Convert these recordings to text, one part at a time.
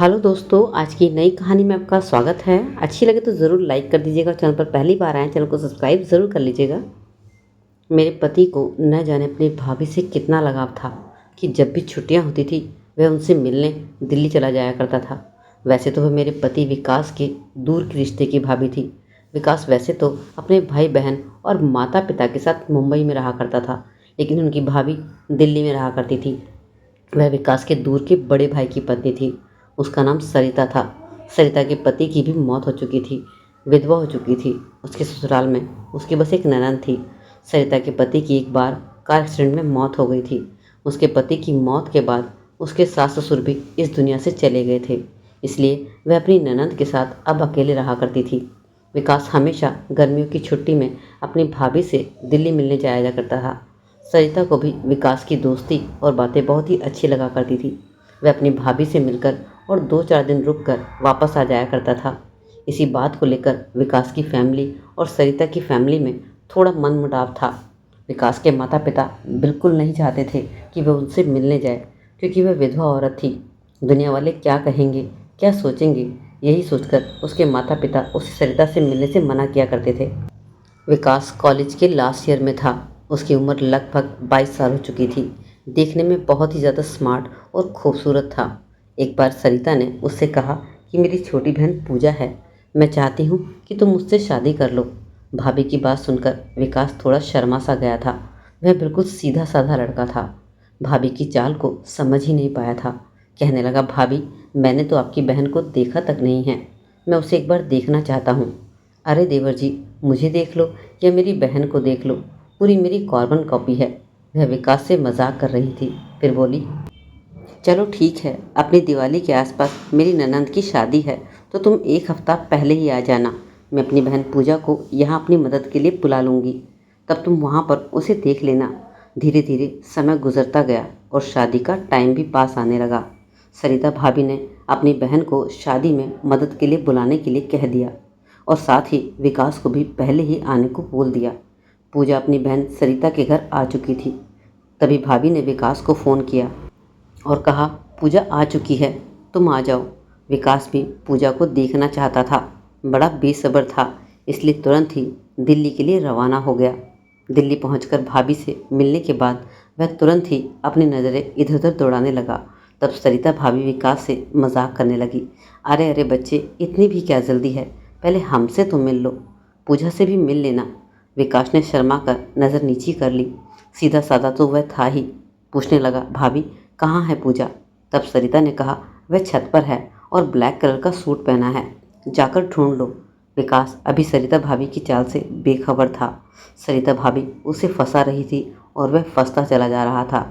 Hello दोस्तों, आज की नई कहानी में आपका स्वागत है। अच्छी लगे तो ज़रूर लाइक कर दीजिएगा। चैनल पर पहली बार आए चैनल को सब्सक्राइब ज़रूर कर लीजिएगा। मेरे पति को न जाने अपनी भाभी से कितना लगाव था कि जब भी छुट्टियां होती थी वह उनसे मिलने दिल्ली चला जाया करता था। वैसे तो वह मेरे पति विकास के दूर के रिश्ते की भाभी थी। विकास वैसे तो अपने भाई बहन और माता पिता के साथ मुंबई में रहा करता था, लेकिन उनकी भाभी दिल्ली में रहा करती थी। वह विकास के दूर के बड़े भाई की पत्नी थी। उसका नाम सरिता था। सरिता के पति की भी मौत हो चुकी थी, विधवा हो चुकी थी। उसके ससुराल में उसकी बस एक ननद थी। सरिता के पति की एक बार कार एक्सीडेंट में मौत हो गई थी। उसके पति की मौत के बाद उसके सास ससुर भी इस दुनिया से चले गए थे, इसलिए वह अपनी ननद के साथ अब अकेले रहा करती थी। विकास हमेशा गर्मियों की छुट्टी में अपनी भाभी से दिल्ली मिलने जाया करता था। सरिता को भी विकास की दोस्ती और बातें बहुत ही अच्छी लगा करती थी। वह अपनी भाभी से मिलकर और 2-4 दिन रुककर वापस आ जाया करता था। इसी बात को लेकर विकास की फैमिली और सरिता की फैमिली में थोड़ा मनमुटाव था। विकास के माता पिता बिल्कुल नहीं चाहते थे कि वह उनसे मिलने जाए, क्योंकि वह विधवा औरत थी। दुनिया वाले क्या कहेंगे, क्या सोचेंगे, यही सोचकर उसके माता पिता उसे सरिता से मिलने से मना किया करते थे। विकास कॉलेज के लास्ट ईयर में था। उसकी उम्र लगभग 22 साल हो चुकी थी। देखने में बहुत ही ज़्यादा स्मार्ट और खूबसूरत था। एक बार सरिता ने उससे कहा कि मेरी छोटी बहन पूजा है, मैं चाहती हूँ कि तुम मुझसे शादी कर लो। भाभी की बात सुनकर विकास थोड़ा शर्मा सा गया था। वह बिल्कुल सीधा साधा लड़का था। भाभी की चाल को समझ ही नहीं पाया था। कहने लगा, भाभी मैंने तो आपकी बहन को देखा तक नहीं है, मैं उसे एक बार देखना चाहता हूँ। अरे देवर जी, मुझे देख लो या मेरी बहन को देख लो, पूरी मेरी कार्बन कॉपी है। वह विकास से मजाक कर रही थी। फिर बोली, चलो ठीक है, अपनी दिवाली के आसपास मेरी ननंद की शादी है तो तुम एक हफ्ता पहले ही आ जाना। मैं अपनी बहन पूजा को यहाँ अपनी मदद के लिए बुला लूँगी, तब तुम वहाँ पर उसे देख लेना। धीरे धीरे समय गुजरता गया और शादी का टाइम भी पास आने लगा। सरिता भाभी ने अपनी बहन को शादी में मदद के लिए बुलाने के लिए कह दिया और साथ ही विकास को भी पहले ही आने को बोल दिया। पूजा अपनी बहन सरिता के घर आ चुकी थी। तभी भाभी ने विकास को फ़ोन किया और कहा, पूजा आ चुकी है, तुम आ जाओ। विकास भी पूजा को देखना चाहता था, बड़ा बेसब्र था, इसलिए तुरंत ही दिल्ली के लिए रवाना हो गया। दिल्ली पहुंचकर भाभी से मिलने के बाद वह तुरंत ही अपनी नज़रें इधर उधर दौड़ाने लगा। तब सरिता भाभी विकास से मजाक करने लगी, अरे अरे बच्चे, इतनी भी क्या जल्दी है, पहले हमसे तो मिल लो, पूजा से भी मिल लेना। विकास ने शर्मा कर नज़र नीची कर ली। सीधा साधा तो वह था ही। पूछने लगा, भाभी कहाँ है पूजा? तब सरिता ने कहा, वह छत पर है और ब्लैक कलर का सूट पहना है, जाकर ढूंढ लो। विकास अभी सरिता भाभी की चाल से बेखबर था। सरिता भाभी उसे फंसा रही थी और वह फंसता चला जा रहा था।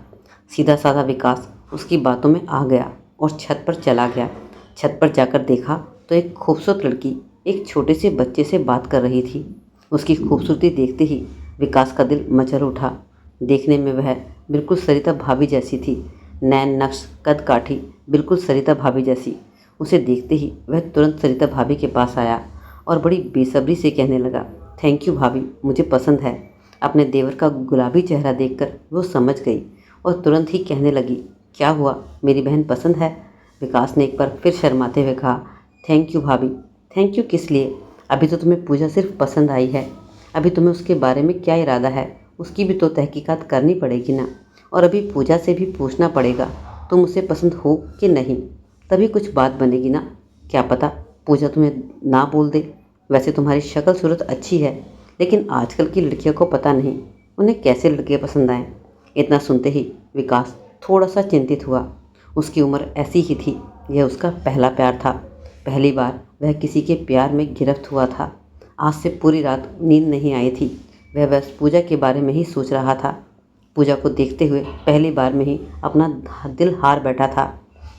सीधा साधा विकास उसकी बातों में आ गया और छत पर चला गया। छत पर जाकर देखा तो एक खूबसूरत लड़की एक छोटे से बच्चे से बात कर रही थी। उसकी खूबसूरती देखते ही विकास का दिल मचल उठा। देखने में वह बिल्कुल सरिता भाभी जैसी थी। नैन नक्श, कद काठी, बिल्कुल सरिता भाभी जैसी। उसे देखते ही वह तुरंत सरिता भाभी के पास आया और बड़ी बेसब्री से कहने लगा, थैंक यू भाभी, मुझे पसंद है। अपने देवर का गुलाबी चेहरा देखकर वो समझ गई और तुरंत ही कहने लगी, क्या हुआ, मेरी बहन पसंद है? विकास ने एक बार फिर शर्माते हुए कहा, थैंक यू भाभी। थैंक यू किस लिए? अभी तो तुम्हें पूजा सिर्फ पसंद आई है, अभी तुम्हें उसके बारे में क्या इरादा है, उसकी भी तो तहकीकात करनी पड़ेगी ना। और अभी पूजा से भी पूछना पड़ेगा तुम उसे पसंद हो कि नहीं, तभी कुछ बात बनेगी ना। क्या पता पूजा तुम्हें ना बोल दे। वैसे तुम्हारी शक्ल सूरत अच्छी है, लेकिन आजकल की लड़कियों को पता नहीं उन्हें कैसे लड़के पसंद आए। इतना सुनते ही विकास थोड़ा सा चिंतित हुआ। उसकी उम्र ऐसी ही थी, यह उसका पहला प्यार था। पहली बार वह किसी के प्यार में गिरफ्त हुआ था। आज से पूरी रात नींद नहीं आई थी। वह बस पूजा के बारे में ही सोच रहा था। पूजा को देखते हुए पहली बार में ही अपना दिल हार बैठा था।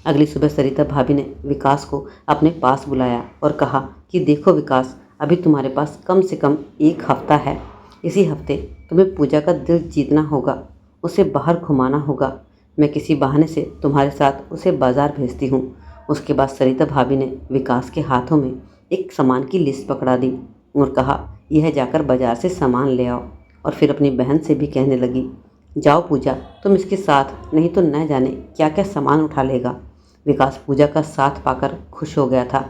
अगली सुबह सरिता भाभी ने विकास को अपने पास बुलाया और कहा कि देखो विकास, अभी तुम्हारे पास कम से कम एक हफ्ता है। इसी हफ्ते तुम्हें पूजा का दिल जीतना होगा, उसे बाहर घुमाना होगा। मैं किसी बहाने से तुम्हारे साथ उसे बाज़ार भेजती हूँ। उसके बाद सरिता भाभी ने विकास के हाथों में एक सामान की लिस्ट पकड़ा दी और कहा, यह जाकर बाज़ार से सामान ले आओ। और फिर अपनी बहन से भी कहने लगी, जाओ पूजा, तुम इसके साथ, नहीं तो न जाने क्या क्या सामान उठा लेगा। विकास पूजा का साथ पाकर खुश हो गया था।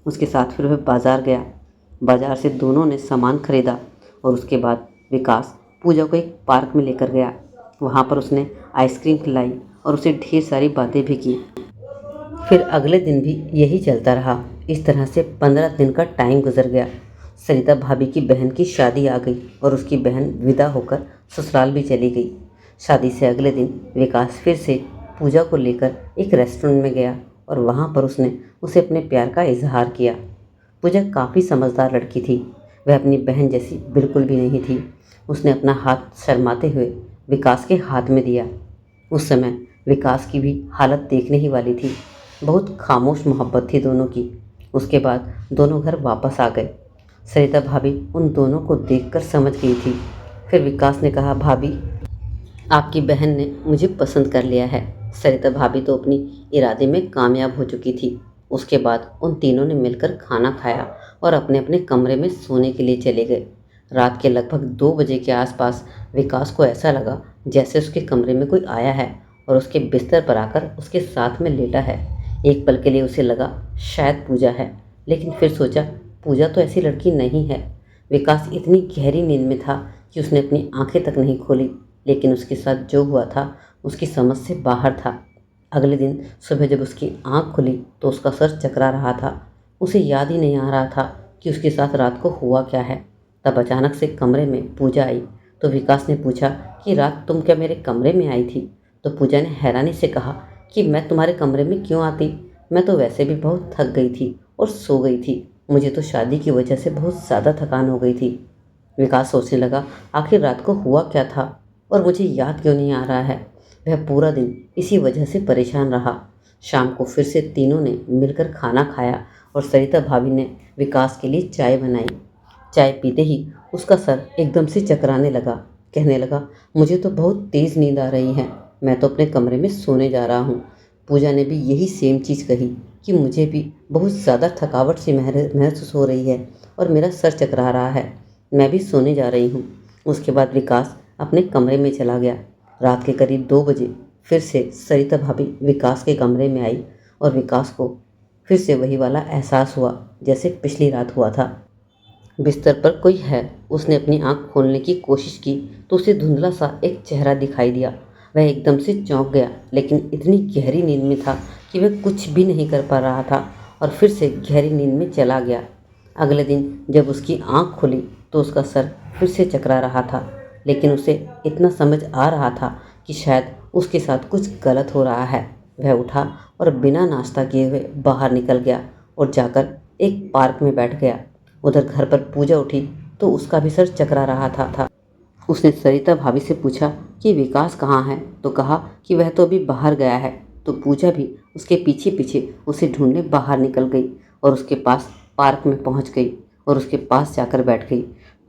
उसके साथ फिर वह बाज़ार गया। बाज़ार से दोनों ने सामान खरीदा और उसके बाद विकास पूजा को एक पार्क में लेकर गया। वहाँ पर उसने आइसक्रीम खिलाई और उसे ढेर सारी बातें भी की। फिर अगले दिन भी यही चलता रहा। इस तरह से 15 दिन का टाइम गुजर गया। सरिता भाभी की बहन की शादी आ गई और उसकी बहन विदा होकर ससुराल भी चली गई। शादी से अगले दिन विकास फिर से पूजा को लेकर एक रेस्टोरेंट में गया और वहाँ पर उसने उसे अपने प्यार का इजहार किया। पूजा काफ़ी समझदार लड़की थी। वह अपनी बहन जैसी बिल्कुल भी नहीं थी। उसने अपना हाथ शर्माते हुए विकास के हाथ में दिया। उस समय विकास की भी हालत देखने ही वाली थी। बहुत खामोश मोहब्बत थी दोनों की। उसके बाद दोनों घर वापस आ गए। सरिता भाभी उन दोनों को देखकर समझ गई थी। फिर विकास ने कहा, भाभी, आपकी बहन ने मुझे पसंद कर लिया है। सरिता भाभी तो अपनी इरादे में कामयाब हो चुकी थी। उसके बाद उन तीनों ने मिलकर खाना खाया और अपने अपने कमरे में सोने के लिए चले गए। रात के लगभग 2 बजे के आसपास विकास को ऐसा लगा जैसे उसके कमरे में कोई आया है और उसके बिस्तर पर आकर उसके साथ में लेटा है। एक पल के लिए उसे लगा शायद पूजा है, लेकिन फिर सोचा पूजा तो ऐसी लड़की नहीं है। विकास इतनी गहरी नींद में था कि उसने अपनी आंखें तक नहीं खोली, लेकिन उसके साथ जो हुआ था उसकी समझ से बाहर था। अगले दिन सुबह जब उसकी आंख खुली तो उसका सर चकरा रहा था। उसे याद ही नहीं आ रहा था कि उसके साथ रात को हुआ क्या है। तब अचानक से कमरे में पूजा आई तो विकास ने पूछा कि रात तुम क्या मेरे कमरे में आई थी? तो पूजा ने हैरानी से कहा कि मैं तुम्हारे कमरे में क्यों आती? मैं तो वैसे भी बहुत थक गई थी और सो गई थी। मुझे तो शादी की वजह से बहुत ज़्यादा थकान हो गई थी। विकास सोचने लगा, आखिर रात को हुआ क्या था और मुझे याद क्यों नहीं आ रहा है। वह पूरा दिन इसी वजह से परेशान रहा। शाम को फिर से तीनों ने मिलकर खाना खाया और सरिता भाभी ने विकास के लिए चाय बनाई। चाय पीते ही उसका सर एकदम से चकराने लगा। कहने लगा, मुझे तो बहुत तेज़ नींद आ रही है, मैं तो अपने कमरे में सोने जा रहा हूँ। पूजा ने भी यही सेम चीज़ कही कि मुझे भी बहुत ज़्यादा थकावट सी महसूस हो रही है और मेरा सर चकरा रहा है, मैं भी सोने जा रही हूँ। उसके बाद विकास अपने कमरे में चला गया। रात के करीब 2 बजे फिर से सरिता भाभी विकास के कमरे में आई और विकास को फिर से वही वाला एहसास हुआ जैसे पिछली रात हुआ था। बिस्तर पर कोई है। उसने अपनी आंख खोलने की कोशिश की तो उसे धुंधला सा एक चेहरा दिखाई दिया। वह एकदम से चौंक गया, लेकिन इतनी गहरी नींद में था कि वह कुछ भी नहीं कर पा रहा था और फिर से गहरी नींद में चला गया। अगले दिन जब उसकी आंख खुली तो उसका सर फिर से चकरा रहा था, लेकिन उसे इतना समझ आ रहा था कि शायद उसके साथ कुछ गलत हो रहा है। वह उठा और बिना नाश्ता किए हुए बाहर निकल गया और जाकर एक पार्क में बैठ गया। उधर घर पर पूजा उठी तो उसका भी सर चकरा रहा था। उसने सरिता भाभी से पूछा कि विकास कहाँ है, तो कहा कि वह तो अभी बाहर गया है। तो पूजा भी उसके पीछे पीछे उसे ढूंढने बाहर निकल गई और उसके पास पार्क में पहुंच गई और उसके पास जाकर बैठ गई।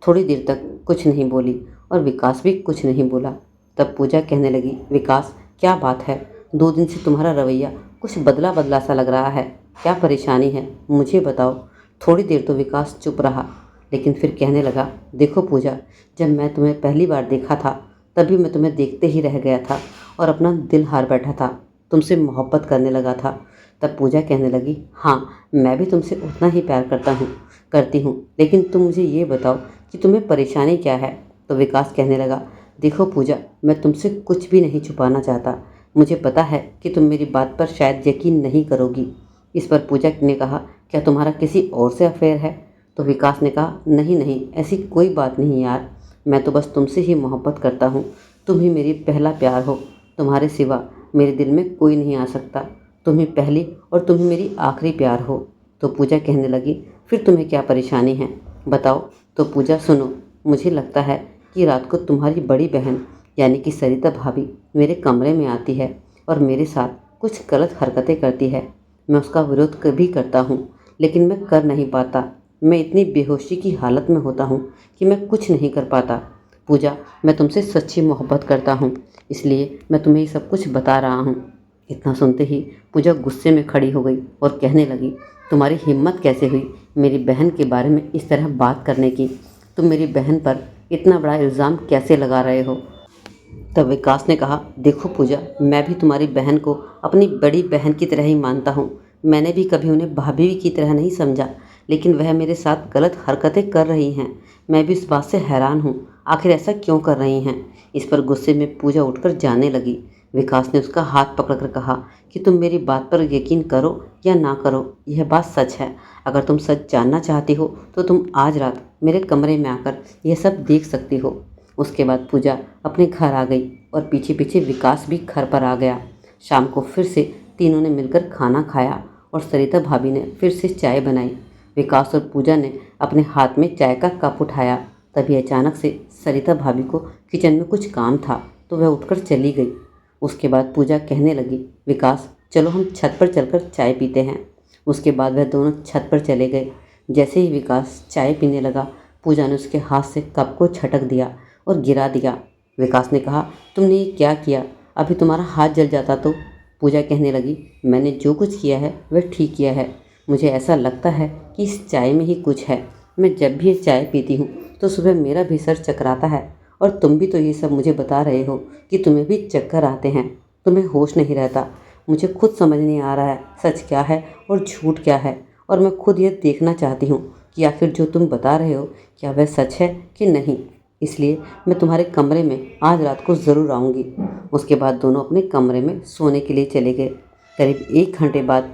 थोड़ी देर तक कुछ नहीं बोली और विकास भी कुछ नहीं बोला। तब पूजा कहने लगी, विकास, क्या बात है? 2 दिन से तुम्हारा रवैया कुछ बदला बदला सा लग रहा है। क्या परेशानी है, मुझे बताओ। थोड़ी देर तो विकास चुप रहा, लेकिन फिर कहने लगा, देखो पूजा, जब मैं तुम्हें पहली बार देखा था तभी मैं तुम्हें देखते ही रह गया था और अपना दिल हार बैठा था, तुमसे मोहब्बत करने लगा था। तब पूजा कहने लगी, हाँ, मैं भी तुमसे उतना ही प्यार करती हूँ, लेकिन तुम मुझे ये बताओ कि तुम्हें परेशानी क्या है। तो विकास कहने लगा, देखो पूजा, मैं तुमसे कुछ भी नहीं छुपाना चाहता। मुझे पता है कि तुम मेरी बात पर शायद यकीन नहीं करोगी। इस पर पूजा ने कहा, क्या तुम्हारा किसी और से अफेयर है? तो विकास ने कहा, नहीं नहीं, ऐसी कोई बात नहीं यार, मैं तो बस तुमसे ही मोहब्बत करता हूँ। तुम ही मेरी पहला प्यार हो। तुम्हारे सिवा मेरे दिल में कोई नहीं आ सकता। तुम ही पहली और तुम ही मेरी आखिरी प्यार हो। तो पूजा कहने लगी, फिर तुम्हें क्या परेशानी है, बताओ। तो पूजा, सुनो, मुझे लगता है कि रात को तुम्हारी बड़ी बहन यानी कि सरिता भाभी मेरे कमरे में आती है और मेरे साथ कुछ गलत हरकतें करती है। मैं उसका विरोध कभी करता हूँ, लेकिन मैं कर नहीं पाता। मैं इतनी बेहोशी की हालत में होता हूँ कि मैं कुछ नहीं कर पाता। पूजा, मैं तुमसे सच्ची मोहब्बत करता हूँ, इसलिए मैं तुम्हें ये सब कुछ बता रहा हूँ। इतना सुनते ही पूजा गुस्से में खड़ी हो गई और कहने लगी, तुम्हारी हिम्मत कैसे हुई मेरी बहन के बारे में इस तरह बात करने की? तुम मेरी बहन पर इतना बड़ा इल्ज़ाम कैसे लगा रहे हो? तब विकास ने कहा, देखो पूजा, मैं भी तुम्हारी बहन को अपनी बड़ी बहन की तरह ही मानता हूँ। मैंने भी कभी उन्हें भाभी की तरह नहीं समझा, लेकिन वह मेरे साथ गलत हरकतें कर रही हैं। मैं भी इस बात से हैरान हूँ, आखिर ऐसा क्यों कर रही हैं। इस पर गुस्से में पूजा उठकर जाने लगी। विकास ने उसका हाथ पकड़कर कहा कि तुम मेरी बात पर यकीन करो या ना करो, यह बात सच है। अगर तुम सच जानना चाहती हो तो तुम आज रात मेरे कमरे में आकर यह सब देख सकती हो। उसके बाद पूजा अपने घर आ गई और पीछे पीछे विकास भी घर पर आ गया। शाम को फिर से तीनों ने मिलकर खाना खाया और सरिता भाभी ने फिर से चाय बनाई। विकास और पूजा ने अपने हाथ में चाय का कप उठाया। तभी अचानक से सरिता भाभी को किचन में कुछ काम था तो वह उठकर चली गई। उसके बाद पूजा कहने लगी, विकास चलो हम छत पर चलकर चाय पीते हैं। उसके बाद वह दोनों छत पर चले गए। जैसे ही विकास चाय पीने लगा, पूजा ने उसके हाथ से कप को झटक दिया और गिरा दिया। विकास ने कहा, तुमने ये क्या किया? अभी तुम्हारा हाथ जल जाता तो। पूजा कहने लगी, मैंने जो कुछ किया है वह ठीक किया है। मुझे ऐसा लगता है कि इस चाय में ही कुछ है। मैं जब भी ये चाय पीती हूँ तो सुबह मेरा भी सर चकराता है और तुम भी तो ये सब मुझे बता रहे हो कि तुम्हें भी चक्कर आते हैं, तुम्हें होश नहीं रहता। मुझे खुद समझ नहीं आ रहा है सच क्या है और झूठ क्या है, और मैं खुद ये देखना चाहती हूँ कि आखिर जो तुम बता रहे हो क्या वह सच है कि नहीं। इसलिए मैं तुम्हारे कमरे में आज रात को ज़रूर आऊँगी। उसके बाद दोनों अपने कमरे में सोने के लिए चले गए। करीब 1 घंटे बाद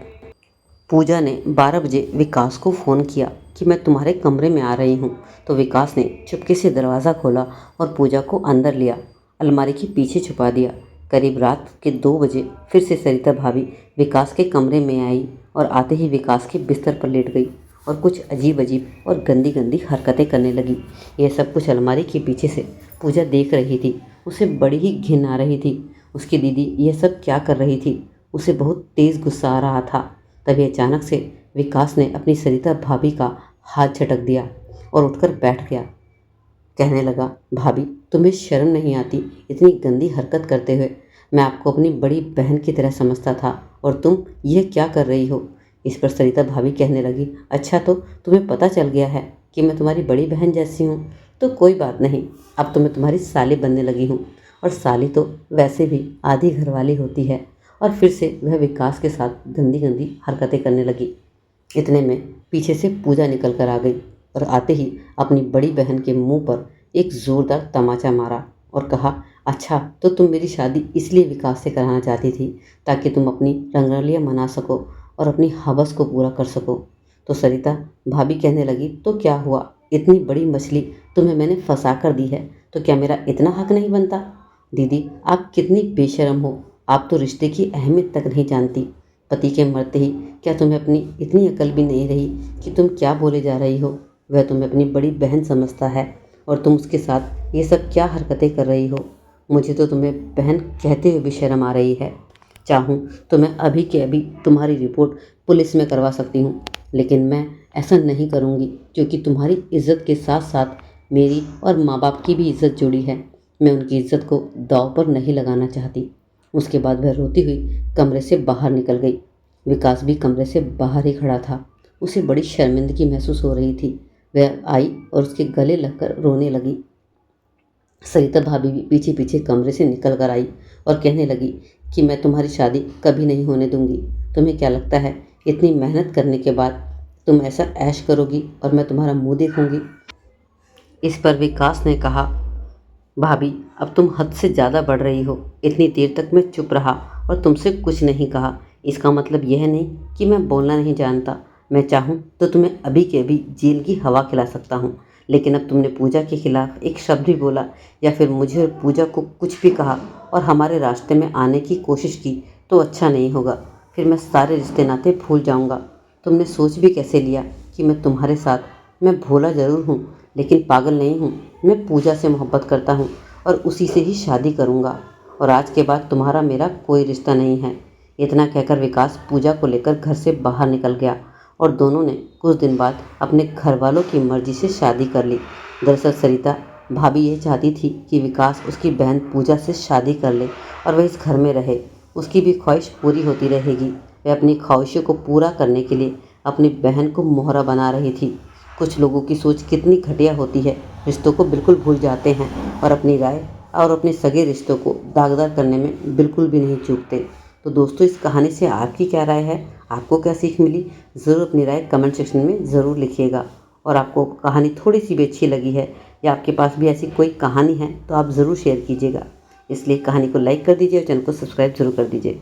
पूजा ने 12 बजे विकास को फ़ोन किया कि मैं तुम्हारे कमरे में आ रही हूँ। तो विकास ने चुपके से दरवाज़ा खोला और पूजा को अंदर लिया, अलमारी के पीछे छुपा दिया। करीब रात के 2 बजे फिर से सरिता भाभी विकास के कमरे में आई और आते ही विकास के बिस्तर पर लेट गई और कुछ अजीब अजीब और गंदी गंदी हरकतें करने लगी। यह सब कुछ अलमारी के पीछे से पूजा देख रही थी। उसे बड़ी ही घिन आ रही थी। उसकी दीदी यह सब क्या कर रही थी, उसे बहुत तेज़ गुस्सा आ रहा था। तभी अचानक से विकास ने अपनी सरिता भाभी का हाथ झटक दिया और उठकर बैठ गया। कहने लगा, भाभी तुम्हें शर्म नहीं आती इतनी गंदी हरकत करते हुए? मैं आपको अपनी बड़ी बहन की तरह समझता था और तुम यह क्या कर रही हो? इस पर सरिता भाभी कहने लगी, अच्छा तो तुम्हें पता चल गया है कि मैं तुम्हारी बड़ी बहन जैसी हूँ, तो कोई बात नहीं, अब तो मैं तुम्हारी साली बनने लगी हूँ। और साली तो वैसे भी आधी घरवाली होती है। और फिर से वह विकास के साथ गंदी गंदी हरकतें करने लगी। इतने में पीछे से पूजा निकल कर आ गई और आते ही अपनी बड़ी बहन के मुंह पर एक ज़ोरदार तमाचा मारा और कहा, अच्छा तो तुम मेरी शादी इसलिए विकास से कराना चाहती थी ताकि तुम अपनी रंगरलियाँ मना सको और अपनी हवस को पूरा कर सको। तो सरिता भाभी कहने लगी, तो क्या हुआ, इतनी बड़ी मछली तुम्हें मैंने फंसा कर दी है तो क्या मेरा इतना हक नहीं बनता? दीदी आप कितनी बेशर्म हो, आप तो रिश्ते की अहमियत तक नहीं जानती। पति के मरते ही क्या तुम्हें अपनी इतनी अकल भी नहीं रही कि तुम क्या बोले जा रही हो? वह तुम्हें अपनी बड़ी बहन समझता है और तुम उसके साथ ये सब क्या हरकतें कर रही हो? मुझे तो तुम्हें बहन कहते हुए भी शर्म आ रही है। चाहूँ तो मैं अभी के अभी तुम्हारी रिपोर्ट पुलिस में करवा सकती हूँ, लेकिन मैं ऐसा नहीं करूँगी क्योंकि तुम्हारी इज्जत के साथ साथ मेरी और माँ बाप की भी इज्जत जुड़ी है। मैं उनकी इज्जत को दांव पर नहीं लगाना चाहती। उसके बाद वह रोती हुई कमरे से बाहर निकल गई। विकास भी कमरे से बाहर ही खड़ा था। उसे बड़ी शर्मिंदगी महसूस हो रही थी। वह आई और उसके गले लगकर रोने लगी। सरिता भाभी भी पीछे पीछे कमरे से निकल कर आई और कहने लगी कि मैं तुम्हारी शादी कभी नहीं होने दूंगी। तुम्हें क्या लगता है इतनी मेहनत करने के बाद तुम ऐसा ऐश करोगी और मैं तुम्हारा मुंह देखूंगी? इस पर विकास ने कहा, भाभी अब तुम हद से ज़्यादा बढ़ रही हो। इतनी देर तक मैं चुप रहा और तुमसे कुछ नहीं कहा, इसका मतलब यह नहीं कि मैं बोलना नहीं जानता। मैं चाहूँ तो तुम्हें अभी के अभी जेल की हवा खिला सकता हूँ, लेकिन अब तुमने पूजा के खिलाफ एक शब्द भी बोला या फिर मुझे और पूजा को कुछ भी कहा और हमारे रास्ते में आने की कोशिश की तो अच्छा नहीं होगा। फिर मैं सारे रिश्ते नाते भूल जाऊँगा। तुमने सोच भी कैसे लिया कि मैं तुम्हारे साथ, मैं भोला ज़रूर हूँ लेकिन पागल नहीं हूँ। मैं पूजा से मोहब्बत करता हूँ और उसी से ही शादी करूँगा और आज के बाद तुम्हारा मेरा कोई रिश्ता नहीं है। इतना कहकर विकास पूजा को लेकर घर से बाहर निकल गया और दोनों ने कुछ दिन बाद अपने घर वालों की मर्जी से शादी कर ली। दरअसल सरिता भाभी ये चाहती थी कि विकास उसकी बहन पूजा से शादी कर ले और वह इस घर में रहे। उसकी भी ख्वाहिश पूरी होती रहेगी। वह अपनी ख्वाहिशों को पूरा करने के लिए अपनी बहन को मोहरा बना रही थी। कुछ लोगों की सोच कितनी घटिया होती है, रिश्तों को बिल्कुल भूल जाते हैं और अपनी राय और अपने सगे रिश्तों को दागदार करने में बिल्कुल भी नहीं चूकते। तो दोस्तों, इस कहानी से आपकी क्या राय है? आपको क्या सीख मिली? ज़रूर अपनी राय कमेंट सेक्शन में ज़रूर लिखिएगा। और आपको कहानी थोड़ी सी भी अच्छी लगी है या आपके पास भी ऐसी कोई कहानी है तो आप ज़रूर शेयर कीजिएगा। इसलिए कहानी को लाइक कर दीजिए और चैनल को सब्सक्राइब ज़रूर कर दीजिए।